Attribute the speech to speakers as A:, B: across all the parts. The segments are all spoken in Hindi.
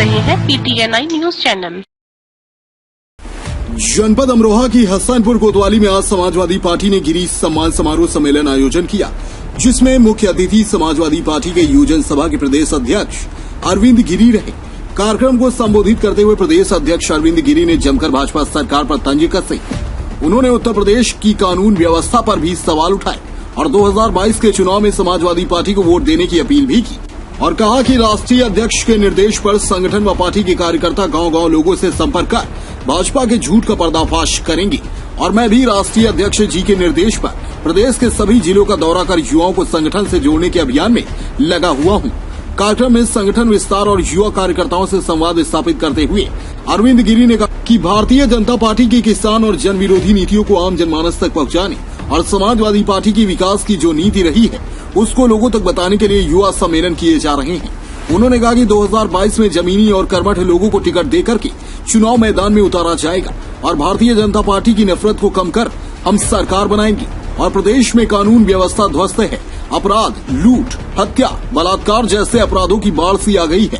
A: रहे हैं PTNI न्यूज चैनल।
B: जनपद अमरोहा की हसनपुर कोतवाली में आज समाजवादी पार्टी ने गिरी सम्मान समारोह सम्मेलन आयोजन किया, जिसमें मुख्य अतिथि समाजवादी पार्टी के योजन सभा के प्रदेश अध्यक्ष अरविंद गिरी रहे। कार्यक्रम को संबोधित करते हुए प्रदेश अध्यक्ष अरविंद गिरी ने जमकर भाजपा सरकार पर तंज कसे। उन्होंने उत्तर प्रदेश की कानून व्यवस्था पर भी सवाल उठाए और 2022 के चुनाव में समाजवादी पार्टी को वोट देने की अपील भी की और कहा कि राष्ट्रीय अध्यक्ष के निर्देश पर संगठन व पार्टी के कार्यकर्ता गांव-गांव लोगों से संपर्क कर भाजपा के झूठ का पर्दाफाश करेंगे और मैं भी राष्ट्रीय अध्यक्ष जी के निर्देश पर प्रदेश के सभी जिलों का दौरा कर युवाओं को संगठन से जोड़ने के अभियान में लगा हुआ हूं। कार्यक्रम में संगठन विस्तार और युवा कार्यकर्ताओं से संवाद स्थापित करते हुए अरविंद गिरी ने कहा कि भारतीय जनता पार्टी की किसान और जन विरोधी नीतियों को आम जनमानस तक पहुंचाने और समाजवादी पार्टी की विकास की जो नीति रही है उसको लोगों तक बताने के लिए युवा सम्मेलन किए जा रहे हैं। उन्होंने कहा कि 2022 में जमीनी और कर्मठ लोगों को टिकट देकर के चुनाव मैदान में उतारा जाएगा और भारतीय जनता पार्टी की नफरत को कम कर हम सरकार बनाएंगे और प्रदेश में कानून व्यवस्था ध्वस्त है। अपराध, लूट, हत्या, बलात्कार जैसे अपराधों की बाढ़ सी आ गई है।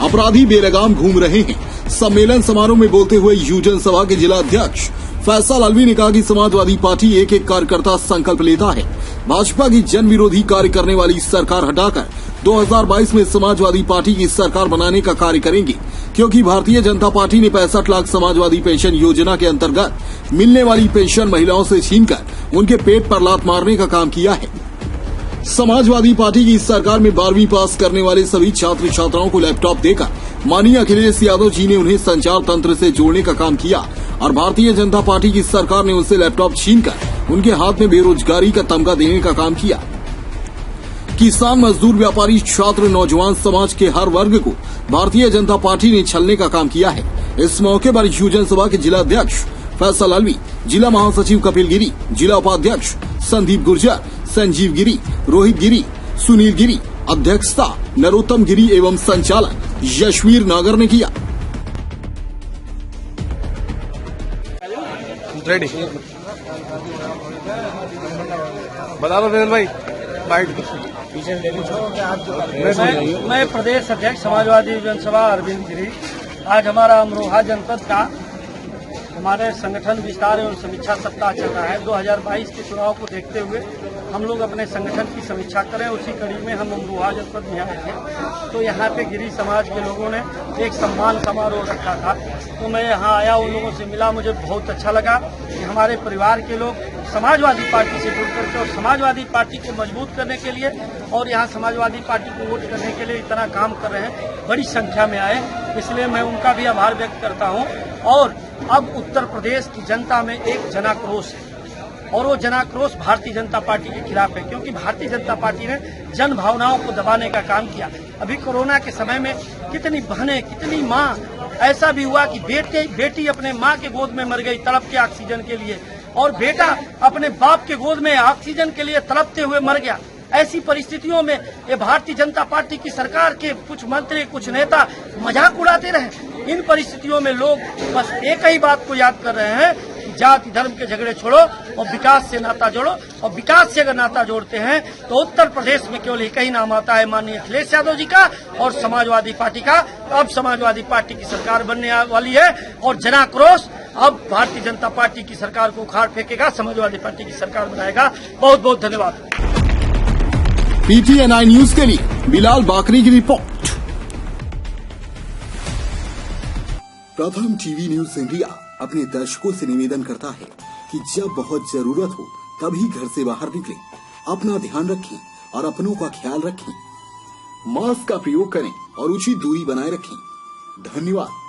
B: अपराधी बेलगाम घूम रहे हैं। सम्मेलन समारोह में बोलते हुए योजन सभा के जिला अध्यक्ष फैसल अलवी ने कहा कि समाजवादी पार्टी एक एक कार्यकर्ता संकल्प लेता है भाजपा की जन विरोधी कार्य करने वाली सरकार हटाकर 2022 में समाजवादी पार्टी की सरकार बनाने का कार्य करेंगे, क्योंकि भारतीय जनता पार्टी ने 65 लाख समाजवादी पेंशन योजना के अंतर्गत मिलने वाली पेंशन महिलाओं से छीनकर उनके पेट पर लात मारने का काम किया है। समाजवादी पार्टी की इस सरकार में 12वीं पास करने वाले सभी छात्र छात्राओं को लैपटॉप देकर माननीय अखिलेश यादव जी ने उन्हें संचार तंत्र से जोड़ने का काम किया और भारतीय जनता पार्टी की सरकार ने उनसे लैपटॉप छीनकर उनके हाथ में बेरोजगारी का तमगा देने का काम किया। किसान, मजदूर, व्यापारी, छात्र, नौजवान समाज के हर वर्ग को भारतीय जनता पार्टी ने छलने का काम किया है। इस मौके पर योजन सभा के जिला अध्यक्ष फैसल अलवी, जिला महासचिव कपिल गिरी, जिला उपाध्यक्ष संदीप गुर्जर, संजीव गिरी, रोहित गिरी, सुनील गिरी, अध्यक्षता नरोत्तम गिरी एवं संचालन यशवीर नागर ने किया।
C: रेडी बता दो विनल भाई।
D: मैं प्रदेश अध्यक्ष समाजवादी जनसभा अरविंद गिरी। आज हमारा अमरोहा जनपद का हमारे संगठन विस्तार एवं समीक्षा सप्ताह चल रहा है। 2022 के चुनाव को देखते हुए हम लोग अपने संगठन की समीक्षा करें, उसी कड़ी में हम अमरोहा जनपद में आए थे। तो यहाँ पे गिरी समाज के लोगों ने एक सम्मान समारोह रखा था, तो मैं यहाँ आया, उन लोगों से मिला। मुझे बहुत अच्छा लगा कि हमारे परिवार के लोग समाजवादी पार्टी से जुड़ करके और समाजवादी पार्टी को मजबूत करने के लिए और यहाँ समाजवादी पार्टी को वोट करने के लिए इतना काम कर रहे हैं, बड़ी संख्या में आए। इसलिए मैं उनका भी आभार व्यक्त करता हूँ। और अब उत्तर प्रदेश की जनता में एक जनाक्रोश है और वो जनाक्रोश भारतीय जनता पार्टी के खिलाफ है, क्योंकि भारतीय जनता पार्टी ने जन भावनाओं को दबाने का काम किया। अभी कोरोना के समय में कितनी बहनें, कितनी माँ, ऐसा भी हुआ कि बेटी अपने माँ के गोद में मर गई तड़प के ऑक्सीजन के लिए, और बेटा अपने बाप के गोद में ऑक्सीजन के लिए तड़पते हुए मर गया। ऐसी परिस्थितियों में ये भारतीय जनता पार्टी की सरकार के कुछ मंत्री, कुछ नेता मजाक उड़ाते रहे। इन परिस्थितियों में लोग बस एक ही बात को याद कर रहे हैं कि जाति धर्म के झगड़े छोड़ो और विकास से नाता जोड़ो, और विकास से अगर नाता जोड़ते हैं तो उत्तर प्रदेश में केवल एक ही नाम आता है, माननीय अखिलेश यादव जी का और समाजवादी पार्टी का। अब समाजवादी पार्टी की सरकार बनने वाली है और जनाक्रोश अब भारतीय जनता पार्टी की सरकार को उखाड़ फेंकेगा, समाजवादी पार्टी की सरकार बनाएगा। बहुत बहुत धन्यवाद।
B: PTNI न्यूज के लिए बिलाल बाकरी की रिपोर्ट। प्रथम टीवी न्यूज इंडिया अपने दर्शकों से निवेदन करता है कि जब बहुत जरूरत हो तभी घर से बाहर निकलें, अपना ध्यान रखें और अपनों का ख्याल रखें। मास्क का प्रयोग करें और उचित दूरी बनाए रखें। धन्यवाद।